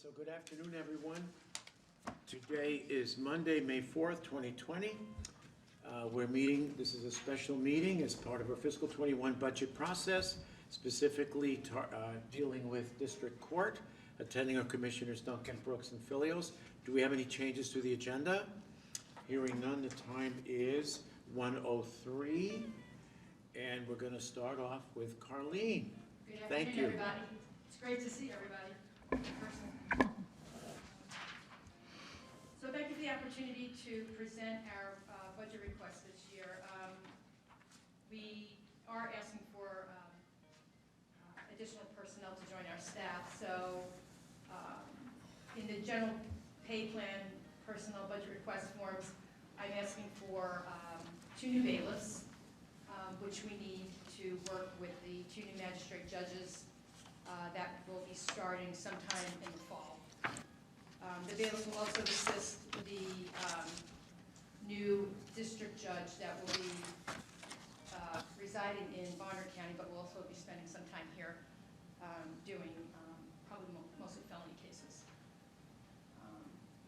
So good afternoon, everyone. Today is Monday, May 4th, 2020. We're meeting, this is a special meeting as part of our fiscal 21 budget process, specifically dealing with district court, attending our commissioners Duncan, Brooks, and Filios. Do we have any changes to the agenda? Hearing none, the time is 1:03, and we're going to start off with Karlene. Good afternoon, Thank you. everybody. It's great to see everybody in person. So thank you for the opportunity to present our budget request this year. We are asking for additional personnel to join our staff. So in the general pay plan personnel budget request forms, I'm asking for 2 new bailiffs, which we need to work with the 2 new magistrate judges that will be starting sometime in the fall. The bailiffs will also assist the new district judge that will be residing in Behringer County, but will also be spending some time here doing probably mostly felony cases.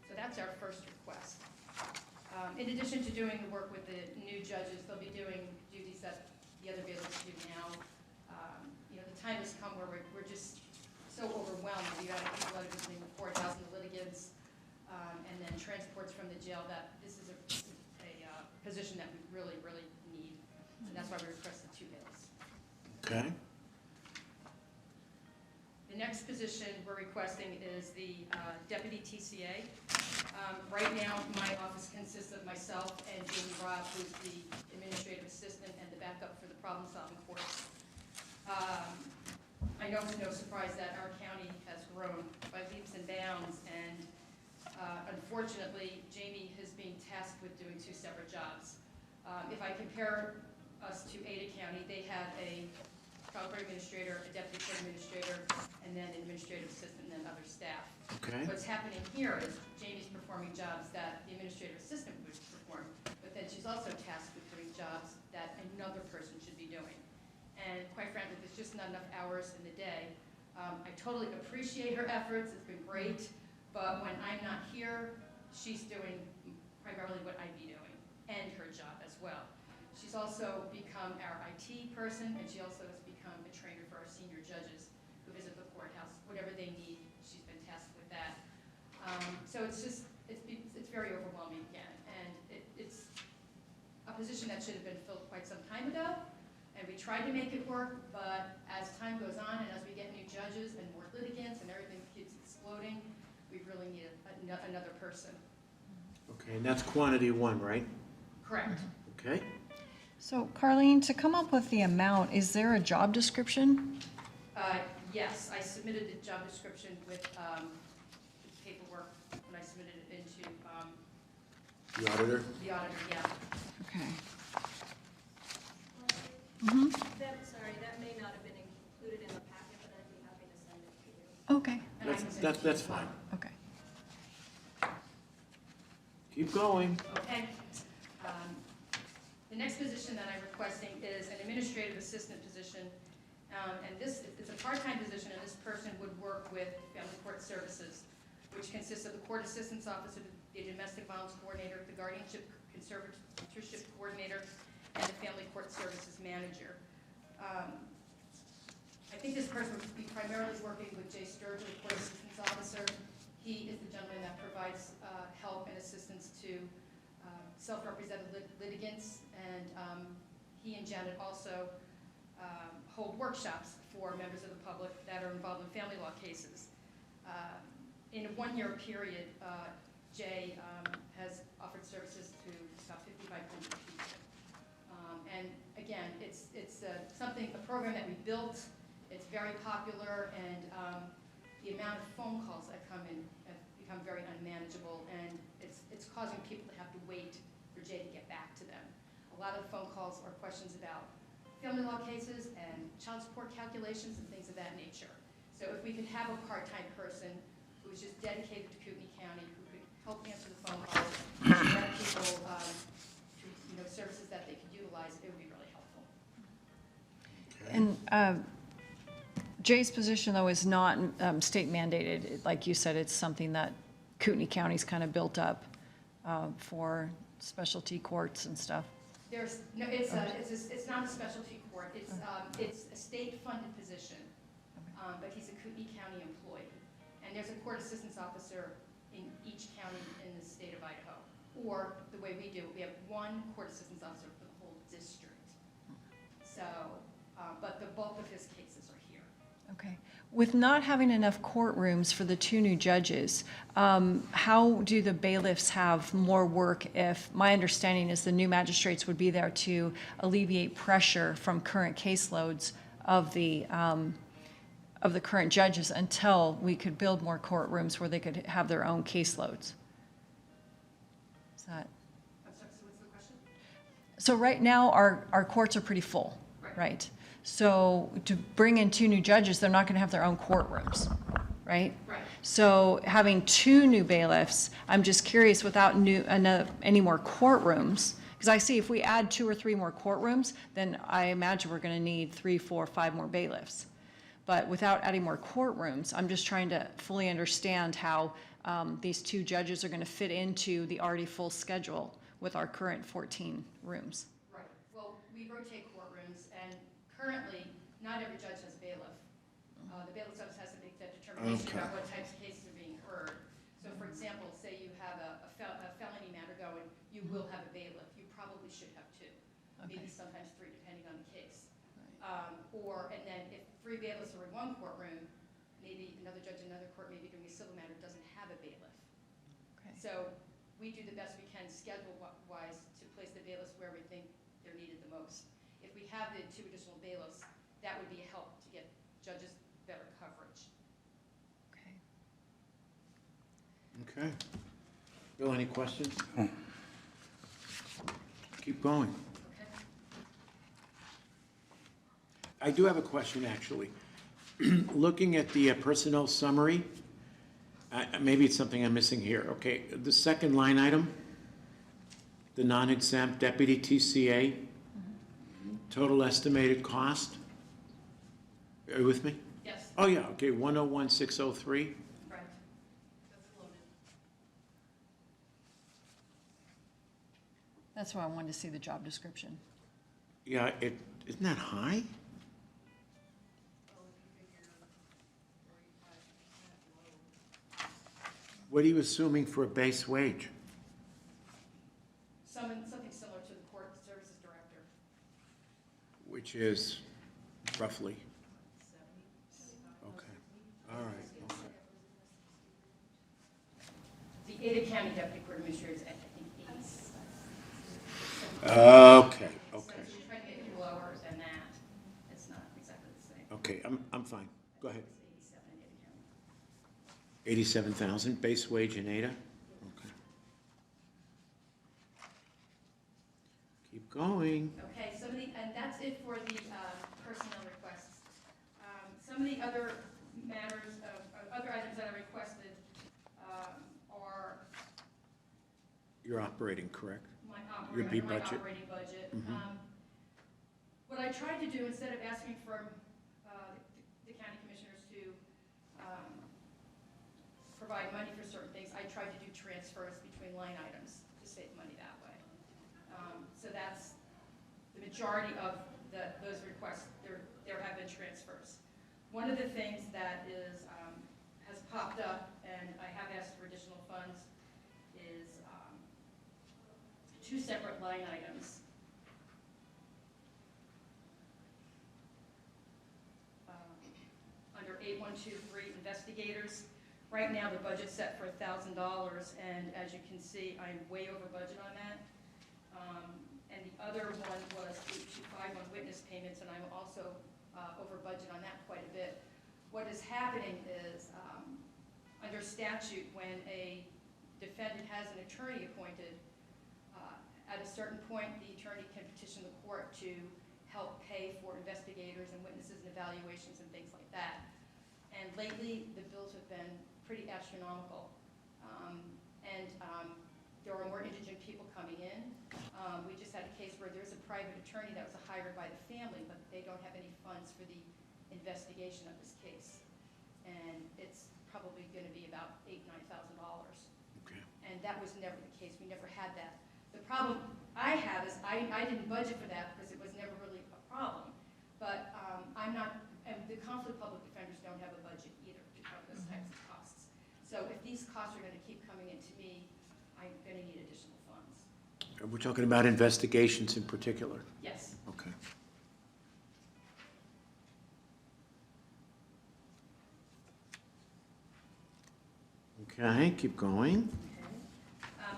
So that's our first request. In addition to doing the work with the new judges, they'll be doing duties that the other bailiffs do now. The time has come where we're just so overwhelmed. We got people that are visiting the courthouse and the litigants, and then transports from the jail, that this is a position that we really, really need. And that's why we requested 2 bailiffs. Okay. The next position we're requesting is the deputy TCA. Right now, my office consists of myself and Jamie Robb, who's the administrative assistant and the backup for the problem-solving courts. I know it's no surprise that our county has grown by leaps and bounds, and unfortunately, Jamie has been tasked with doing 2 separate jobs. If I compare us to Ada County, they have a trial court administrator, a deputy court administrator, and then an administrative assistant and then other staff. Okay. What's happening here is Jamie's performing jobs that the administrative assistant would perform, but then she's also tasked with doing jobs that another person should be doing. And quite frankly, there's just not enough hours in the day. I totally appreciate her efforts, it's been great, but when I'm not here, she's doing primarily what I'd be doing, and her job as well. She's also become our IT person, and she also has become a trainer for our senior judges who visit the courthouse. Whatever they need, she's been tasked with that. So it's very overwhelming again, and it's a position that should have been filled quite some time ago. And we tried to make it work, but as time goes on and as we get new judges and more litigants and everything keeps exploding, we really need another person. Okay, and that's quantity 1, right? Correct. Okay. So, Karlene, to come up with the amount, is there a job description? Yes, I submitted the job description with paperwork when I submitted it into The auditor? the auditor, yeah. Okay. That may not have been included in the packet, but I'd be happy to send it to you. Okay. And I can send it to you That's as well. fine. Okay. Keep going. Okay. The next position that I'm requesting is an administrative assistant position. And it's a part-time position, and this person would work with Family Court Services, which consists of the Court Assistance Officer, the Domestic Violence Coordinator, the Guardianship Conservatorship Coordinator, and the Family Court Services Manager. I think this person would be primarily working with Jay Sturgill, the Court Assistance Officer. He is the gentleman that provides help and assistance to self-represented litigants, and he and Janet also hold workshops for members of the public that are involved in family law cases. In a 1-year period, Jay has offered services to about 5,500 people. And again, it's a program that we built. It's very popular, and the amount of phone calls that come in have become very unmanageable, and it's causing people to have to wait for Jay to get back to them. A lot of the phone calls are questions about family law cases and child support calculations and things of that nature. So if we could have a part-time person who is just dedicated to Kootenai County, who could help answer the phone calls, direct people to services that they could utilize, it would be really helpful. And Jay's position, though, is not state mandated. Like you said, it's something that Kootenai County's kind of built up for specialty courts and stuff. There's, no, it's not a specialty court, it's a state-funded position, but he's a Kootenai County employee. And there's a court assistance officer in each county in the state of Idaho. Or, the way we do it, we have one court assistance officer for the whole district. So, but the bulk of his cases are here. Okay. With not having enough courtrooms for the 2 new judges, how do the bailiffs have more work if, my understanding is the new magistrates would be there to alleviate pressure from current caseloads of the current judges until we could build more courtrooms where they could have their own caseloads? Is that? I'm sorry, so what's the question? So right now, our courts are pretty full, right? So to bring in 2 new judges, they're not going to have their own courtrooms, right? Right. So having 2 new bailiffs, I'm just curious, without any more courtrooms, because I see if we add 2 or 3 more courtrooms, then I imagine we're going to need 3, 4, 5 more bailiffs. But without adding more courtrooms, I'm just trying to fully understand how these 2 judges are going to fit into the already full schedule with our current 14 rooms. Right, well, we rotate courtrooms, and currently, not every judge has a bailiff. The bailiff's office has to make that determination about what types of cases are being heard. So for example, say you have a felony matter going, you will have a bailiff. You probably should have 2, maybe sometimes 3, depending on the case. And then if 3 bailiffs are in one courtroom, maybe another judge in another court, maybe doing a civil matter, doesn't have a bailiff. Okay. So we do the best we can schedule-wise to place the bailiffs where we think they're needed the most. If we have the 2 additional bailiffs, that would be a help to get judges better coverage. Okay. Okay. Bill, any questions? Keep going. Okay. I do have a question, actually. Looking at the personnel summary, maybe it's something I'm missing here. Okay, the second line item, the non-exempt deputy TCA, total estimated cost. Are you with me? Yes, Oh, yeah, okay, 101,603. right. That's loaded. That's why I wanted to see the job description. Yeah, isn't that high? What are you assuming for a base wage? Something similar to the court services director. Which is roughly? Okay, all right, okay. The Ada County Deputy Court Administrator is, I think, 87. Okay, So okay, if you're trying to get it lower than that, it's not exactly the same. okay, I'm fine. Go ahead. It's 87 in Ada County. 87,000 base wage in Ada? Okay. Keep going. Okay, and that's it for the personnel requests. Some of the other matters, other items that I requested are You're operating, correct? my Your B my budget. operating budget. Mhm. What I tried to do, instead of asking for the county commissioners to provide money for certain things, I tried to do transfers between line items to save money that way. So that's the majority of those requests. There have been transfers. One of the things that has popped up, and I have asked for additional funds, is 2 separate line items. Under 8123 investigators. Right now, the budget's set for $1,000, and as you can see, I'm way over budget on that. And the other one was 8251 witness payments, and I'm also over budget on that quite a bit. What is happening is, under statute, when a defendant has an attorney appointed, at a certain point, the attorney can petition the court to help pay for investigators and witnesses and evaluations and things like that. And lately, the bills have been pretty astronomical. There are more indigent people coming in. We just had a case where there's a private attorney that was hired by the family, but they don't have any funds for the investigation of this case. And it's probably going to be about $8,000–9,000. Okay. And that was never the case. We never had that. The problem I have is I didn't budget for that because it was never really a problem. But I'm not, and the conflict public defenders don't have a budget either to cover those types of costs. So if these costs are going to keep coming into me, I'm going to need additional funds. We're talking about investigations in particular. Yes. Okay. Okay, keep going. Okay.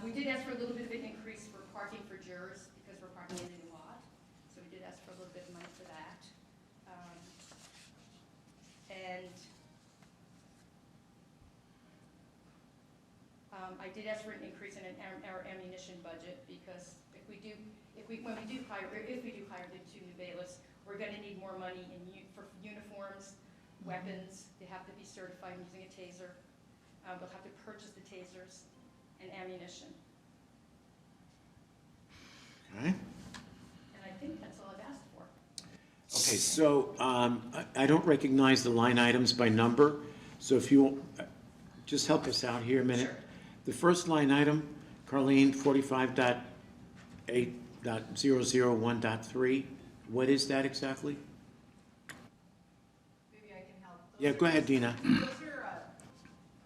We did ask for a little bit of an increase for parking for jurors because we're parking in a new lot. So we did ask for a little bit of money for that. I did ask for an increase in our ammunition budget because when we do hire the 2 new bailiffs, we're going to need more money for uniforms, weapons. They have to be certified using a taser. We'll have to purchase the tasers and ammunition. Okay. And I think that's all I've asked for. Okay, so I don't recognize the line items by number, so if you just help us out here a minute. Sure. The first line item, Karlene, 45.8.001.3, what is that exactly? Maybe I can help. Yeah, go ahead, Dena. Those are,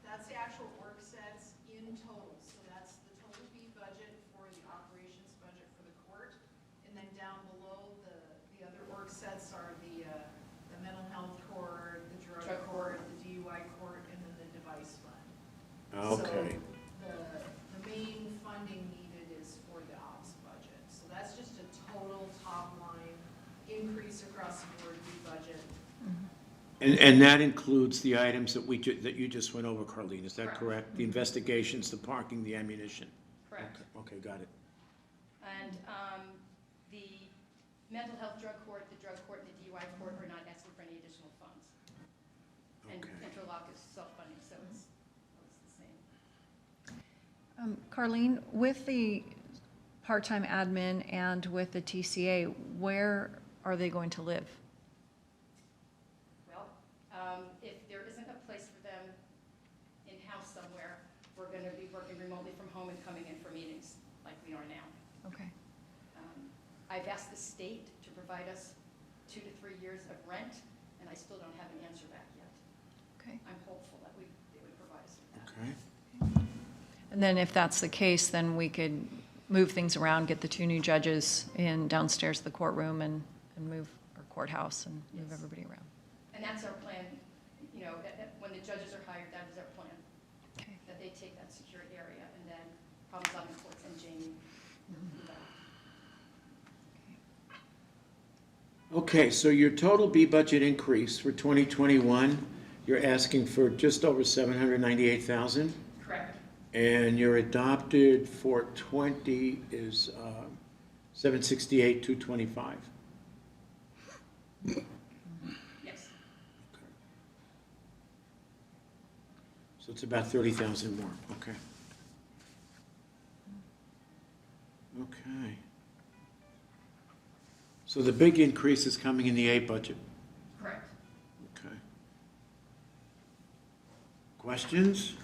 that's the actual work sets in total. So that's the total B budget for the operations budget for the court. And then down below, the other work sets are the mental health court, the drug court, the DUI court, and then the device fund. Okay. So the main funding needed is for the ops budget. So that's just a total top line increase across the board B budget. And that includes the items that that you just went over, Karlene, is that Correct. correct? The investigations, the parking, the ammunition? Correct. Okay, got it. And the mental health drug court, the drug court, and the DUI court are not asking for any additional funds. And Okay. Interlock is self-funding, so it's the same. Karlene, with the part-time admin and with the TCA, where are they going to live? Well, if there isn't a place for them in-house somewhere, we're going to be working remotely from home and coming in for meetings like we are now. Okay. I've asked the state to provide us 2 to 3 years of rent, and I still don't have an answer back yet. Okay. I'm hopeful that they would provide us with that. Okay. And then if that's the case, then we could move things around, get the 2 new judges in downstairs to the courtroom and move our courthouse and move Yes. everybody around. And that's our plan, when the judges are hired, that is our plan, Okay. that they take that secured area and then problem-solving courts and Jamie. do that. Okay, so your total B budget increase for 2021, you're asking for just over 798,000? Correct. And your adopted for 20 is 768,225. Yes. So it's about 30,000 more, okay. Okay. So the big increase is coming in the A budget, Correct. okay. Questions?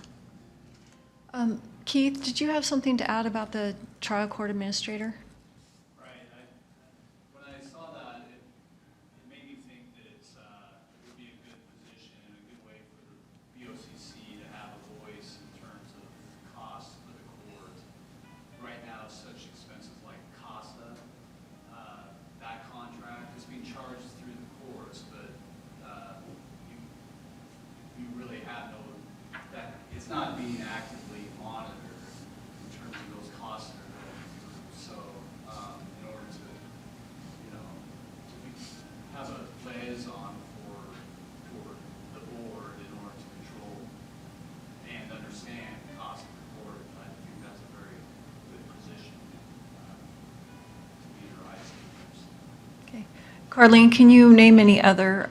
Keith, did you have something to add about the trial court administrator? Right, when I saw that, it made me think that it would be a good position and a good way for the BOCC to have a voice in terms of costs for the court. Right now, such expenses like CASA, that contract is being charged through the courts, but you really have no, that it's not being actively monitored in terms of those costs that are going through. So, in order to, have a liaison for the board in order to control and understand the cost of the court, I think that's a very good position to be in our eyes. Okay. Karlene, can you name any other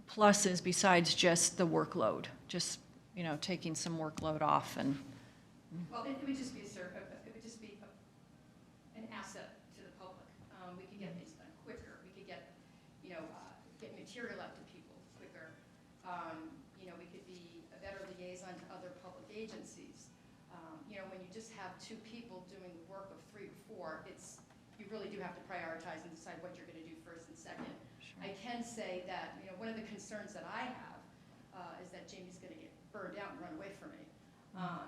pluses besides just the workload? Just, taking some workload off and, Well, it would just be an asset to the public. We could get things done quicker. We could get, material out to people quicker. We could be a better liaison to other public agencies. When you just have two people doing the work of 3 or 4, you really do have to prioritize and decide what you're going to do first and second. Sure. I can say that, one of the concerns that I have is that Jamie's going to get burned out and run away from me.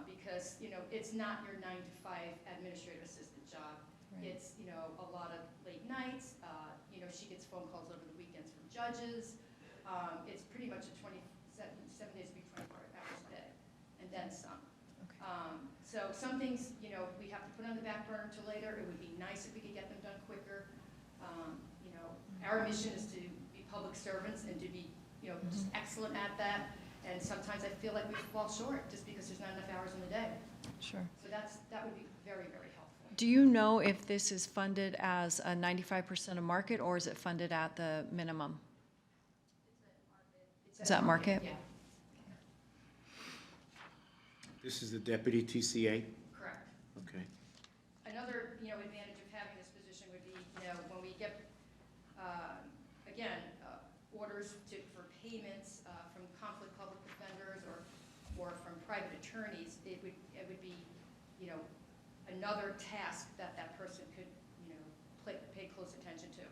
Because, it's not your 9 to 5 administrative assistant job. Right. It's, a lot of late nights. She gets phone calls over the weekends from judges. It's pretty much a 7 days a week, 24 hours a day, and then some. Okay. So some things, we have to put on the back burner until later. It would be nice if we could get them done quicker. Our mission is to be public servants and to be, just excellent at that. And sometimes I feel like we fall short just because there's not enough hours in the day. Sure. So that would be very, very helpful. Do you know if this is funded as a 95% of market, or is it funded at the minimum? Is that market? Yeah, This is the deputy TCA? correct. Okay. Another, advantage of having this position would be, when we get, again, orders for payments from conflict public defenders or from private attorneys, it would be, another task that person could, pay close attention to.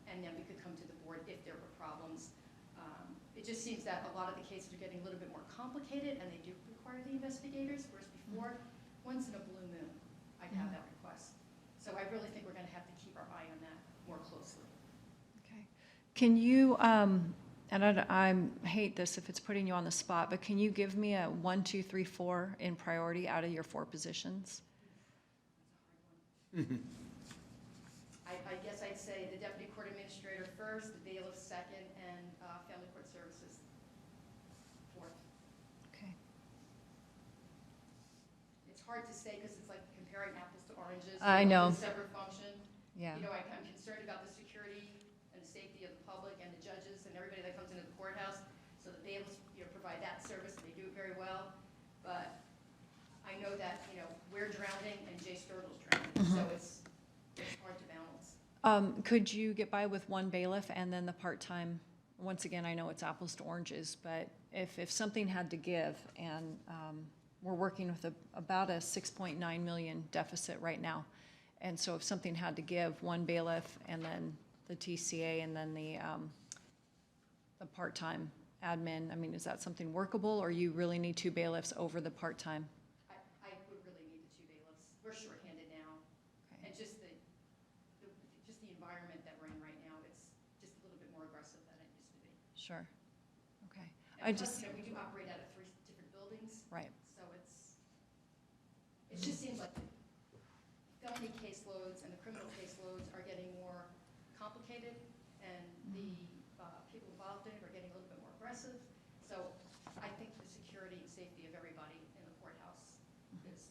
And then we could come to the board if there were problems. It just seems that a lot of the cases are getting a little bit more complicated, and they do require the investigators, whereas before, once in a blue moon, I'd have that request. So I really think we're going to have to keep our eye on that more closely. Okay. Can you, and I hate this if it's putting you on the spot, but can you give me a 1, 2, 3, 4 in priority out of your 4 positions? I guess I'd say the deputy court administrator first, the bailiff second, and family court services fourth. Okay. It's hard to say because it's like comparing apples to oranges. I know. It's a separate function. Yeah. I'm concerned about the security and the safety of the public and the judges and everybody that comes into the courthouse. So the bailiffs, provide that service, and they do it very well. But I know that, we're drowning and Jay Sturgill's drowning, so it's hard to balance. Could you get by with 1 bailiff and then the part-time? Once again, I know it's apples to oranges, but if something had to give, and we're working with about a 6.9 million deficit right now, and so if something had to give, 1 bailiff and then the TCA and then the part-time admin, is that something workable, or you really need 2 bailiffs over the part-time? I would really need the 2 bailiffs. We're shorthanded now. Okay. And just the environment that we're in right now, it's just a little bit more aggressive than it used to be. Sure. Okay. And plus, we do operate out of 3 different buildings, Right. so it just seems like the felony caseloads and the criminal caseloads are getting more complicated, and the people involved in it are getting a little bit more aggressive. So I think the security and safety of everybody in the courthouse is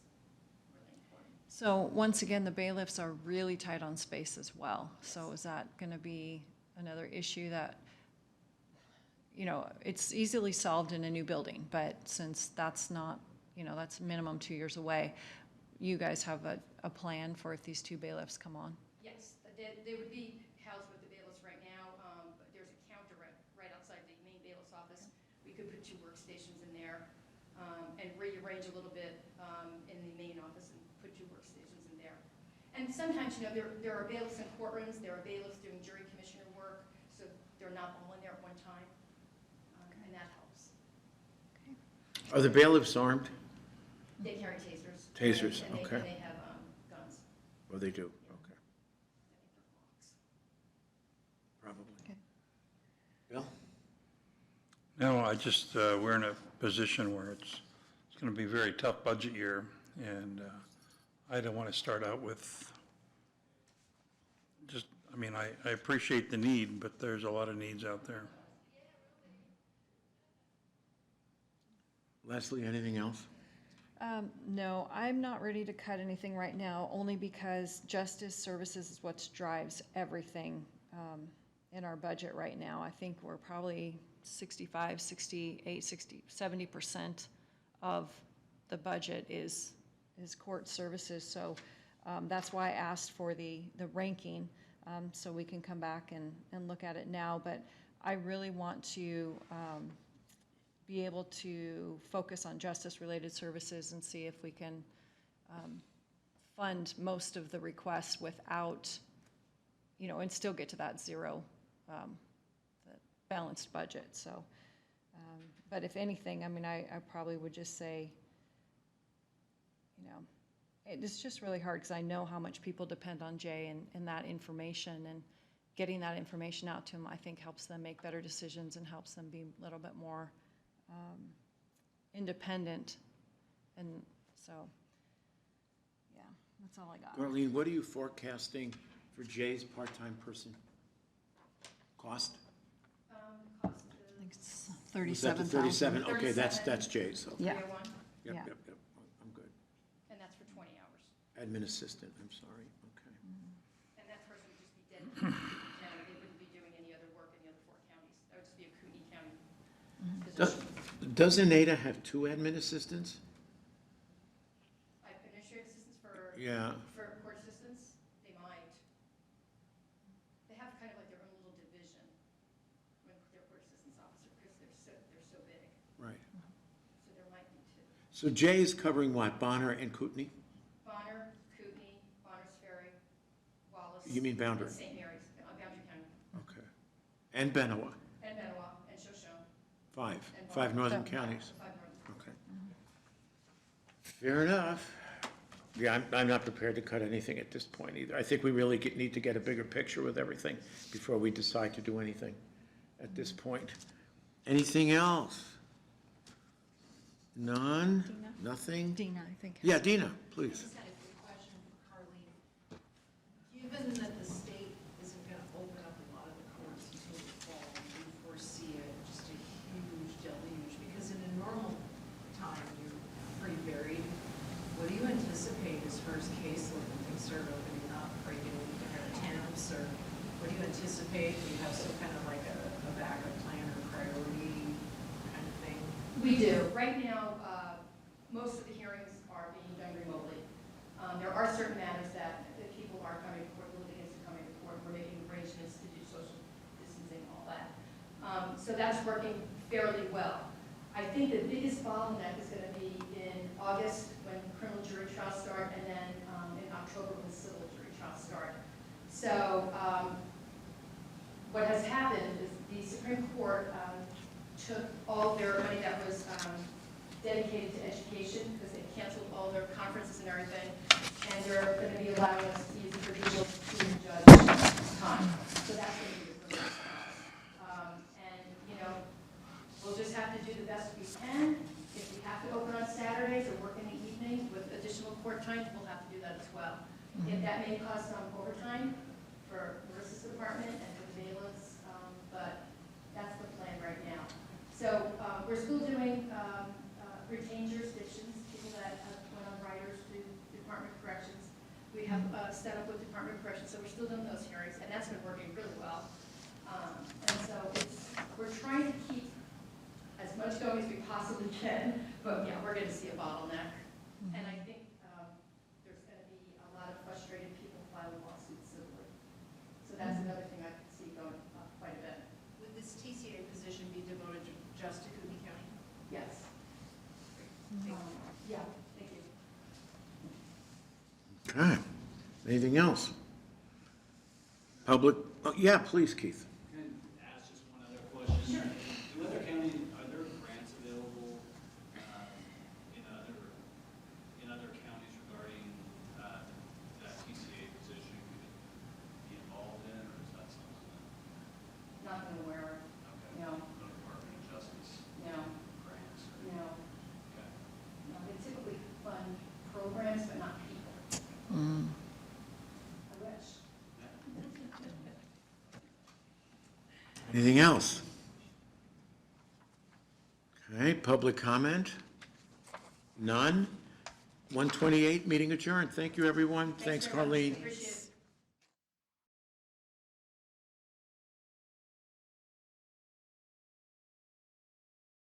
really important. So once again, the bailiffs are really tight on space as well. So is that going to be another issue that, it's easily solved in a new building, but since that's not, that's minimum 2 years away, you guys have a plan for if these 2 bailiffs come on? Yes, they would be housed with the bailiffs right now, but there's a counter right outside the main bailiff's office. We could put 2 workstations in there and rearrange a little bit in the main office and put 2 workstations in there. And sometimes, there are bailiffs in courtrooms, there are bailiffs doing jury commissioner work, so they're not all in there at one time, and that helps. Are the bailiffs armed? They carry tasers. Tasers, and okay. And they have guns. Oh, they do, okay, probably. Okay. Bill? No, we're in a position where it's going to be a very tough budget year, and I don't want to start out with I appreciate the need, but there's a lot of needs out there. Leslie, anything else? No, I'm not ready to cut anything right now, only because justice services is what drives everything in our budget right now. I think we're probably 65, 68, 60, 70% of the budget is court services. So that's why I asked for the ranking, so we can come back and look at it now. But I really want to be able to focus on justice-related services and see if we can fund most of the requests without, and still get to that zero the balanced budget, so. But if anything, I mean, I probably would just say, it's just really hard because I know how much people depend on Jay and that information, and getting that information out to them, I think helps them make better decisions and helps them be a little bit more independent. And so, yeah, that's all I got. Karlene, what are you forecasting for Jay's part-time person? Cost? Cost I think it's Was that the 37,000. 37? Okay, that's Jay's, so. Yeah. 301, Yep, Yeah. yep, yep, I'm good. and that's for 20 hours. Admin assistant, I'm sorry, okay. And that person would just be dedicated to the county. They wouldn't be doing any other work in the other 4 counties. That would just be a Cooney County position. Doesn't Ada have 2 admin assistants? Administrative assistants Yeah, for court assistants, they might. They have kind of like their own little division when they're court assistants officer, because they're so big, right. so there might be 2. So Jay is covering what, Bonner and Kootenai? Bonner, Kootenai, Bonner's Ferry, Wallace. You mean Boundary? and St. Mary's, Boundary County, Okay. And Benoit, and Benoit, and Shoshone. 5, And 5 Bonner. northern So- counties. 5 north. Okay. Fair enough. Yeah, I'm not prepared to cut anything at this point either. I think we really need to get a bigger picture with everything before we decide to do anything at this point. Anything else? None? Dena? Nothing? Dena, I think. Yeah, Dena, I please. just had a quick question for Karlene. Given that the state isn't going to open up a lot of the courts until the fall, do you foresee just a huge deluge? Because in a normal time, you're pretty buried. What do you anticipate as far as caseload when things start opening up? Are you going to need different attempts, or what do you anticipate? Do you have some kind of like a backup plan or priority kind of thing? We do. Right now, most of the hearings are being done remotely. There are certain matters that people are coming to court, litigants are coming to court, we're making arrangements to do social distancing, all that. So that's working fairly well. I think the biggest bottleneck is going to be in August when criminal jury trials start, and then in October when civil jury trials start. So what has happened is the Supreme Court took all their money that was dedicated to education, because they canceled all their conferences and everything, and they're going to be allowing us to use it for legal student judge time. So that's going to be the first step. And, we'll just have to do the best we can. If we have to open on Saturdays or work in the evening with additional court time, we'll have to do that as well. If that may cause some overtime for Marissa's department and for the bailiffs, but that's the plan right now. So we're still doing retained jurisdictions, people that went on riders to Department of Corrections. We have set up with Department of Corrections, so we're still doing those hearings, and that's been working really well. And so we're trying to keep as much going as we possibly can, but yeah, we're going to see a bottleneck. And I think there's going to be a lot of frustrated people filing lawsuits civilly. So that's another thing I can see going up quite a bit. Would this TCA position be devoted just to Cooney County? Yes. Yeah, thank you. Okay. Anything else? Public, oh, yeah, please, Keith. Can I ask just one other question? Sure. Do other counties, are there grants available in other counties regarding that TCA position could be involved in, or is that something that, Not going to wear, okay, no, the Department of Justice no, grants? no. Okay. No, they typically fund programs, but not people. I wish. Anything else? Okay, public comment? None? 128, meeting adjourned. Thank you, everyone. Thanks, very much. Karlene. Appreciate it.